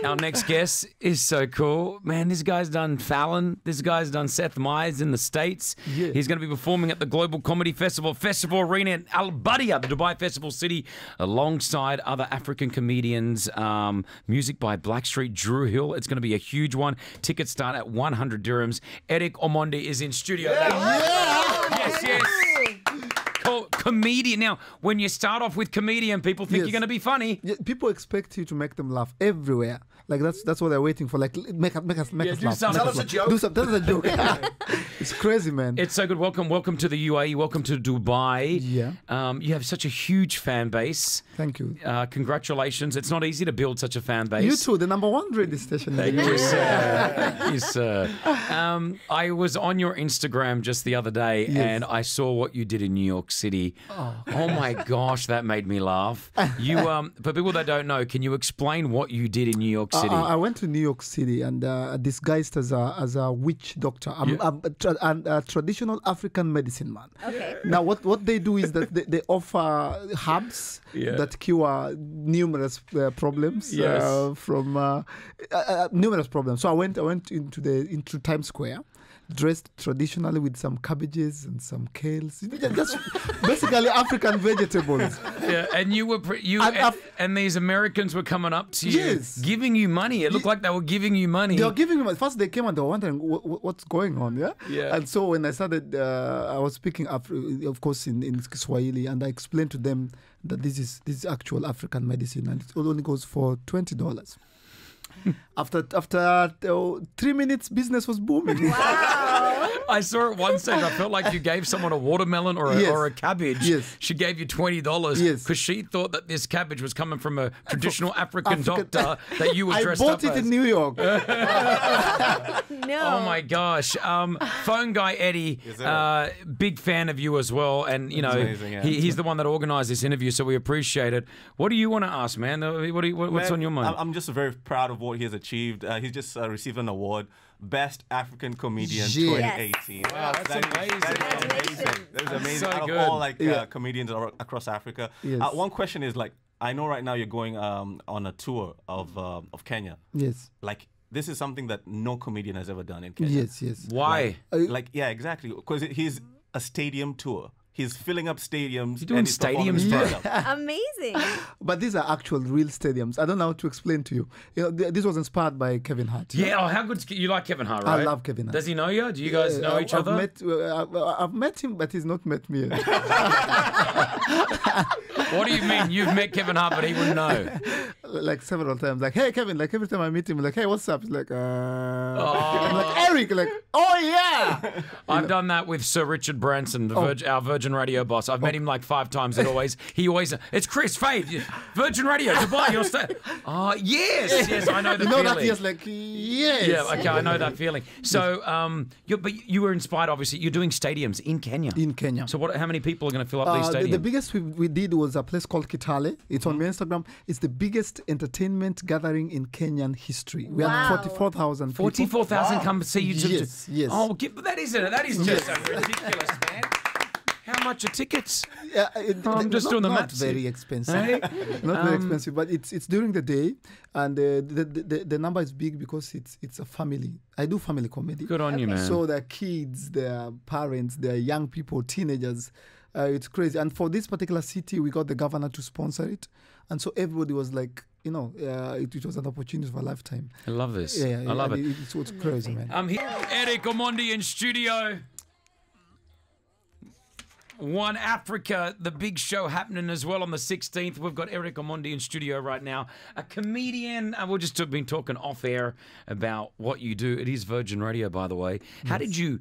Our next guest is so cool. Man, this guy's done Fallon. This guy's done Seth Meyers in the States. Yeah. He's going to be performing at the Global Comedy Festival Arena in Al Badia, the Dubai Festival City, alongside other African comedians. Music by Blackstreet, Drew Hill. It's going to be a huge one. Tickets start at 100 dirhams. Eric Omondi is in studio. Yes, yes. Comedian. Now, when you start off with comedian, people think you're going to be funny. Yeah, people expect you to make them laugh everywhere. Like that's what they're waiting for. Like make us laugh. Tell us a joke. Tell us a joke. It's crazy, man. It's so good. Welcome to the UAE. Welcome to Dubai. Yeah. You have such a huge fan base. Thank you. Congratulations. It's not easy to build such a fan base. You too. The #1 radio station. Thank you, sir. Yes, sir. I was on your Instagram just the other day, and I saw what you did in New York City. Oh my gosh, that made me laugh. You, for people that don't know, can you explain what you did in New York City? I went to New York City and disguised as a witch doctor. I'm a traditional African medicine man. Okay. Now, what they do is that they offer herbs that cure numerous problems from numerous problems. So I went into Times Square, dressed traditionally with some cabbages and some kales, just basically African vegetables. Yeah, and you were and these Americans were coming up to you, giving you money. It looked like they were giving you money. They were giving me money. First, they came and they were wondering what's going on. Yeah. And so when I started, I was speaking, of course, in Swahili, and I explained to them that this is actual African medicine, and it only goes for $20. After 3 minutes, business was booming. Wow. I saw it one stage. I felt like you gave someone a watermelon or a cabbage. Yes. She gave you $20 because she thought that this cabbage was coming from a traditional African doctor that you were dressed up as. I bought it in New York. No. Oh my gosh. Phone guy Eddie, big fan of you as well, and you know he's the one that organised this interview, so we appreciate it. What do you want to ask, man? What's on your mind? I'm just very proud of what he has achieved. He's just received an award, Best African Comedian 2018. Wow, that's amazing. That is amazing. So out good. of all comedians across Africa. Yes. One question is I know right now you're going on a tour of Kenya. Yes. This is something that no comedian has ever done in Kenya. Yes. Why? Exactly. Because he's a stadium tour. He's filling up stadiums. You're doing stadiums, Amazing. But these are actual real stadiums. I don't know how to explain to you. This was inspired by Kevin Hart. Yeah. Oh, how good! You like Kevin Hart, right? I love Kevin Hart. Does he know you? Do you guys know each other? I've met him, but he's not met me yet. What do you mean? You've met Kevin Hart, but he wouldn't know? Like several times. Like, hey, Kevin. Like every time I meet him, like, hey, what's up? He's like, I'm like, Eric. Like, oh yeah. I've done that with Sir Richard Branson, our Virgin Radio boss. I've met him like 5 times. He always, it's Kris Fade, Virgin Radio, Dubai. You're oh yes, I know the feeling. That he's like, yes. Yeah, okay, I know that feeling. So, but you were inspired. Obviously, you're doing stadiums in Kenya. In Kenya. So, how many people are going to fill up these stadiums? The biggest we did was a place called Kitale. It's on my Instagram. It's the biggest entertainment gathering in Kenyan history. We had 44,000 people. 44,000 come see you. Yes. Oh, that is just ridiculous, man. How much are tickets? I'm just doing the maths. Not very expensive. Not very expensive, but it's during the day, and the number is big because it's a family. I do family comedy. Good on you, man. So there are kids, there are parents, there are young people, teenagers. It's crazy. And for this particular city, we got the governor to sponsor it, and so everybody was like, it was an opportunity for a lifetime. I love this. Yeah, I love it. It's crazy, man. I'm here, Eric Omondi in studio. One Africa, the big show happening as well on the 16th. We've got Eric Omondi in studio right now, a comedian. And we've just been talking off air about what you do. It is Virgin Radio, by the way. How did you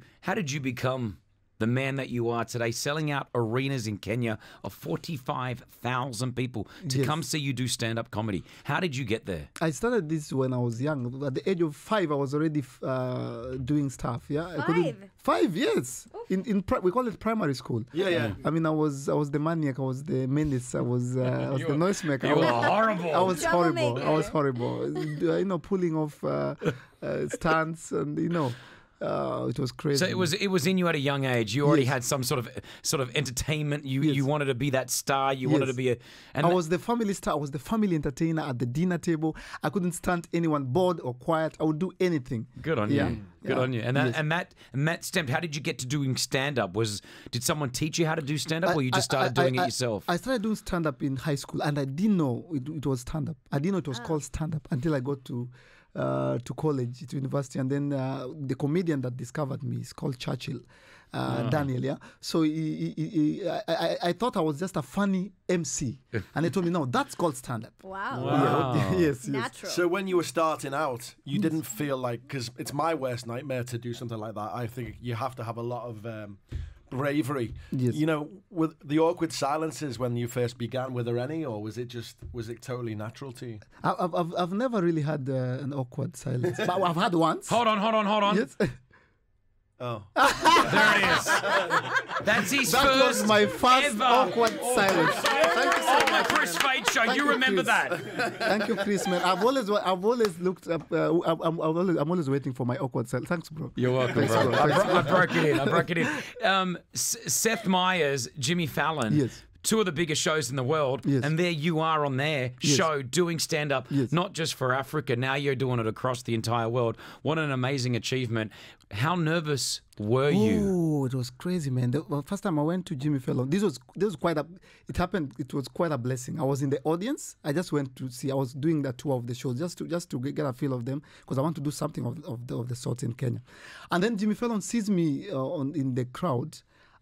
become the man that you are today, selling out arenas in Kenya of 45,000 people to come see you do stand-up comedy? How did you get there? I started this when I was young. At the age of 5, I was already doing stuff. Yeah, 5 years. We call it primary school. Yeah. I mean, I was the maniac. I was the menace. I was the noisemaker. You were horrible. I was horrible. Pulling off stunts and It was crazy. So it was in you at a young age. You already had some sort of entertainment. You wanted to be that star. You wanted to be I was the family star. I was the family entertainer at the dinner table. I couldn't stand anyone bored or quiet. I would do anything. Good on you. Good on you. And that stemmed. How did you get to doing stand up? Did someone teach you how to do stand up, or you just started doing it yourself? I started doing stand up in high school, and I didn't know it was stand up. I didn't know it was called stand up until I got to college, to university, and then the comedian that discovered me is called Churchill, Daniel. Yeah, so I thought I was just a funny MC, and they told me no, that's called stand up. Wow. Yeah. Yes. Natural. So when you were starting out, you didn't feel like, because it's my worst nightmare to do something like that. I think you have to have a lot of bravery. Yes. You know, with the awkward silences when you first began, were there any, or was it totally natural to you? I've never really had an awkward silence, but I've had once. Hold on. Yes. Oh. There it is. That's his That first was my first ever awkward silence. Thank you so on the much. Kris Fade Show. Thank You remember Kris. that? Thank you, Chris, man. I've always looked up. I'm always waiting for my awkward silence. Thanks, bro. You're welcome, Thanks, bro. bro. I broke it in. Seth Meyers, Jimmy Fallon. Yes. Two of the biggest shows in the world, Yes. and there you are on their show doing stand-up, not just for Africa. Now you're doing it across the entire world. What an amazing achievement. How nervous were you? Oh, it was crazy, man. The first time I went to Jimmy Fallon, this was quite a. It happened. It was quite a blessing. I was in the audience. I just went to see. I was doing the tour of the shows just to get a feel of them, because I want to do something of the sort in Kenya. And then Jimmy Fallon sees me in the crowd,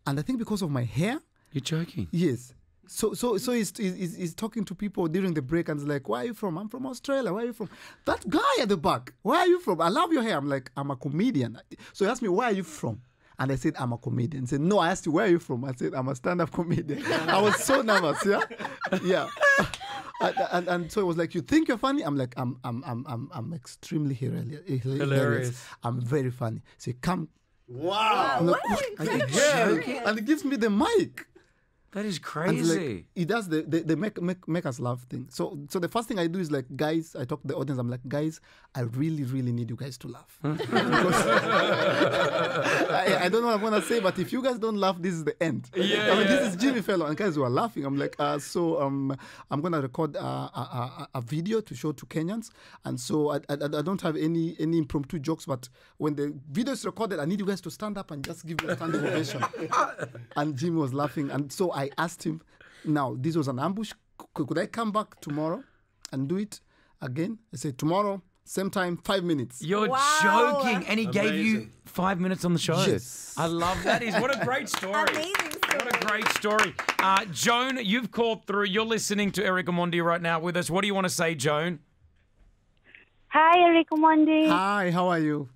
and I think because of my hair. You're joking. Yes. So he's talking to people during the break, and he's like, "Where are you from?" "I'm from Australia." "Where are you from?" "That guy at the back." "Where are you from?" "I love your hair." I'm like, "I'm a comedian." So he asked me, "Where are you from?" And I said, "I'm a comedian." He said, "No, I asked you, where are you from?" I said, "I'm a stand-up comedian." I was so nervous. Yeah. And so it was like, "You think you're funny?" I'm like, I'm extremely hilarious. I'm very funny. So come. Wow. I'm like, what an incredible and he gives me the mic. That is And crazy. like, he does the make us laugh thing. So the first thing I do is like, guys, I talk to the audience. I'm like, guys, I really, really need you guys to laugh. Because I don't know what I'm gonna say, but if you guys don't laugh, this is the end. Yeah, This is Jimmy Fallon, and guys were laughing. I'm like, I'm gonna record a video to show to Kenyans, and so I don't have any impromptu jokes, but when the video is recorded, I need you guys to stand up and just give me a standing ovation. And Jimmy was laughing, and so I asked him, now, this was an ambush. Could I come back tomorrow and do it again? I said, tomorrow, same time, 5 minutes. You're joking. And he gave you 5 minutes on the show. Yes. I love that. What a great story. Amazing story. What a great story. Joan, you've called through. You're listening to Eric Omondi right now with us. What do you want to say, Joan? Hi, Eric Omondi. Hi, how are you?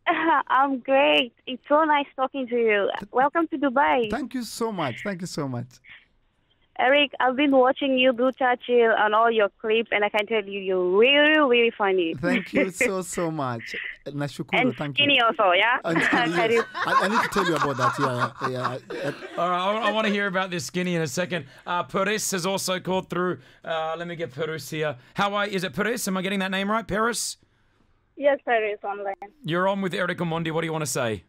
I'm great. It's so nice talking to you. Welcome to Dubai. Thank you so much. Thank you so much. Eric, I've been watching you do Churchill and all your clips, and I can tell you, you're really, really funny. Thank you so much. Nashukuru, And thank skinny you. also, yeah? And skinny, yes. I need to tell you about that. Yeah. All right, I want to hear about this skinny in a second. Paris has also called through. Let me get Paris here. Is it Paris? Am I getting that name right? Paris? Yes, Paris online. You're on with Eric Omondi. What do you want to say?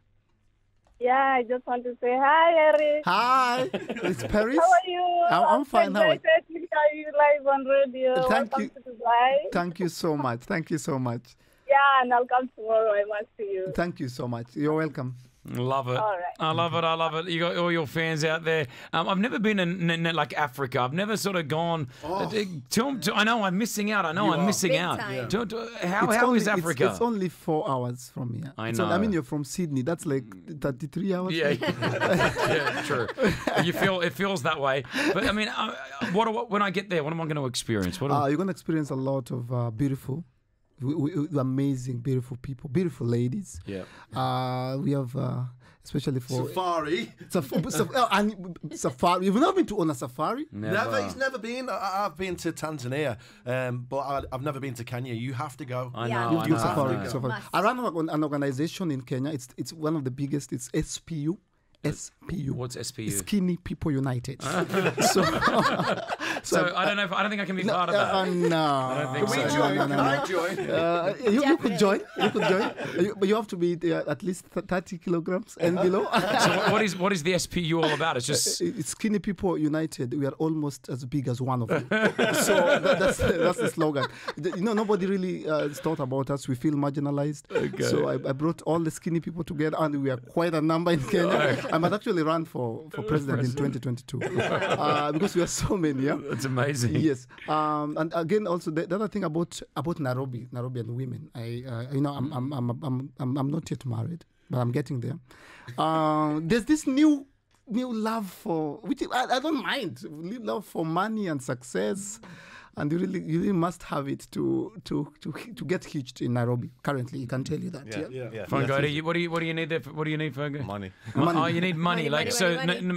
Yeah, I just want to say hi, Eric. Hi, it's Paris. How are you? I'm fine. How are you? excited to hear you live on radio. Thank Welcome you. to Dubai. Thank you so much. Thank you so much. Yeah, and I'll come tomorrow. I must see you. Thank you so much. You're welcome. Love it. All right. I love it. You got all your fans out there. I've never been in like Africa. I've never sort of gone. I know I'm missing out. I'm missing Big out. time. How is Africa? It's only 4 hours from here. I So, know. you're from Sydney. That's like 33 hours. Yeah, true. It feels that way. But I mean, when I get there, what am I going to experience? You're going to experience a lot of beautiful, amazing, beautiful people, beautiful ladies. Yeah. We have, especially for Safari. safari. You've never been to on a safari? Never. He's never been. I've been to Tanzania, but I've never been to Kenya. You have to go. I Yeah. know. You've I been know. safari. Must. I run an organization in Kenya. It's one of the biggest. It's SPU. SPU. What's SPU? Skinny People United. So I don't know. I don't think I can be part of that. No. think Can we so. join? Can I join? You could join. You could join. But you have to be at least 30 kilograms and below. So what is the SPU all about? It's just It's Skinny People United. We are almost as big as one of you. So that's the slogan. Nobody really thought about us. We feel marginalized. Okay. So I brought all the skinny people together, and we are quite a number in Kenya. I might actually run for president in 2022 because we are so many. Yeah, it's amazing. yes. And again, also the other thing about Nairobi and women. I'm not yet married, but I'm getting there. There's this new love for which I don't mind. Love for money and success. And you really must have it to get hitched in Nairobi. Currently, he can tell you that. Yeah. Fungo, what do you need there? What do you need, Fungo? Money. Oh, you need money. Money.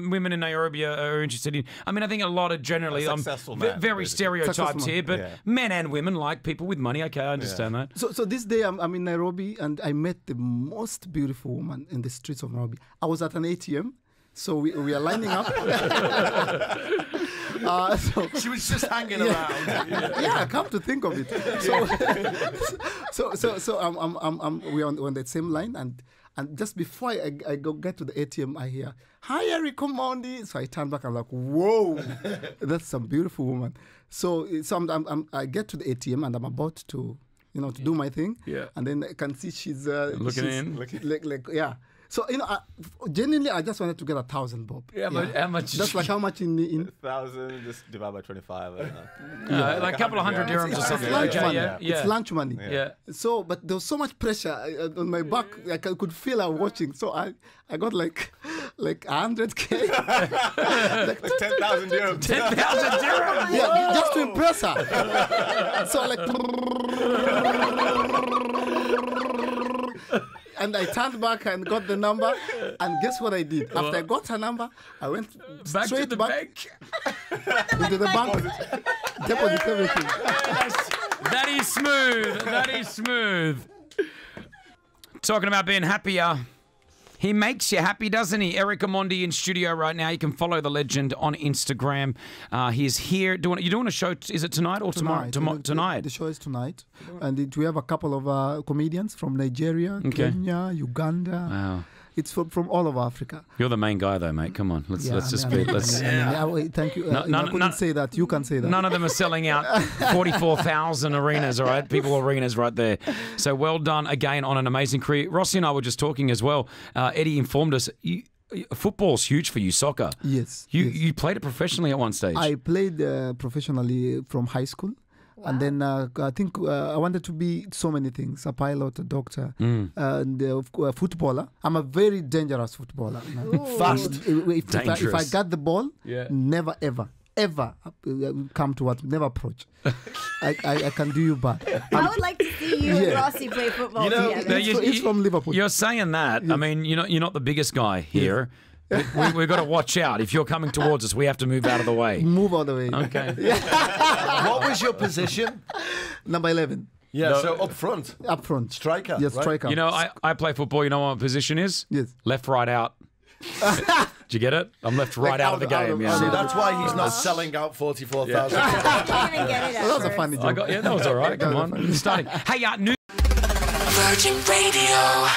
Women in Nairobi are interested in. I mean, I think a lot of generally, Successful man, very basically. stereotyped Successful here, but Yeah. men and women like people with money. Okay, I understand that. So this day I'm in Nairobi, and I met the most beautiful woman in the streets of Nairobi. I was at an ATM, so we are lining up. She was just hanging around. Yeah, come to think of it. So we're on the same line, and just before I get to the ATM, I hear, "Hi, Eric Omondi." So I turn back. I'm like, "Whoa, that's some beautiful woman." So I get to the ATM, and I'm about to do my thing. Yeah. And then I can see she's Looking she's in. like yeah. So genuinely, I just wanted to get 1,000 bob. Yeah, but how much? That's like how much in 1,000 just divided by 25. like a couple of hundred dirhams or it's something. lunch Okay, money. yeah. It's lunch money. Yeah. So, but there was so much pressure on my back. I could feel her watching. So I got like 100K. Like 10,000 dirhams. 10,000 dirhams. Yeah, just to impress her. So like, and I turned back and got the number. And guess what I did? After I got her number, I went Back to straight the bank. into the bank, deposit everything. That is smooth. That is smooth. Talking about being happier. He makes you happy, doesn't he? Eric Omondi in studio right now. You can follow the legend on Instagram. He's here. You're doing a show. Is it tonight or tomorrow? Tonight. The show is tonight. And we have a couple of comedians from Nigeria, Kenya, Uganda. Wow. It's from all over Africa. You're the main guy, though, mate. Come on. Let's just be. Thank you. I couldn't say that. You can say that. None of them are selling out 44,000 arenas, all right? People arenas right there. So well done again on an amazing career. Rossi and I were just talking as well. Eddie informed us. Football's huge for you, soccer. Yes. You played it professionally at one stage. I played professionally from high school. Wow. And then I think I wanted to be so many things: a pilot, a doctor, and a footballer. I'm a very dangerous footballer. Fast. If I got the ball, never ever come towards me, never approach. I can do you bad. I would like to see you and Rossi play football together. It's from Liverpool. You're saying that. Yes. I mean, you're not the biggest guy here. Yes. We've got to watch out. If you're coming towards us, we have to move out of the way. Move out of the way. Okay. What was your position? Number 11. Yeah, so up front. Up front. Striker. Yes, right? striker. You know, I play football. You know what my position is? Yes. Left, right, out. Did you get it? I'm left right out of the game. See, that's why he's not selling out 44,000. I didn't even get it at That was a first. funny joke. that was all right. Come on. Starting. Hey, new Virgin Radio.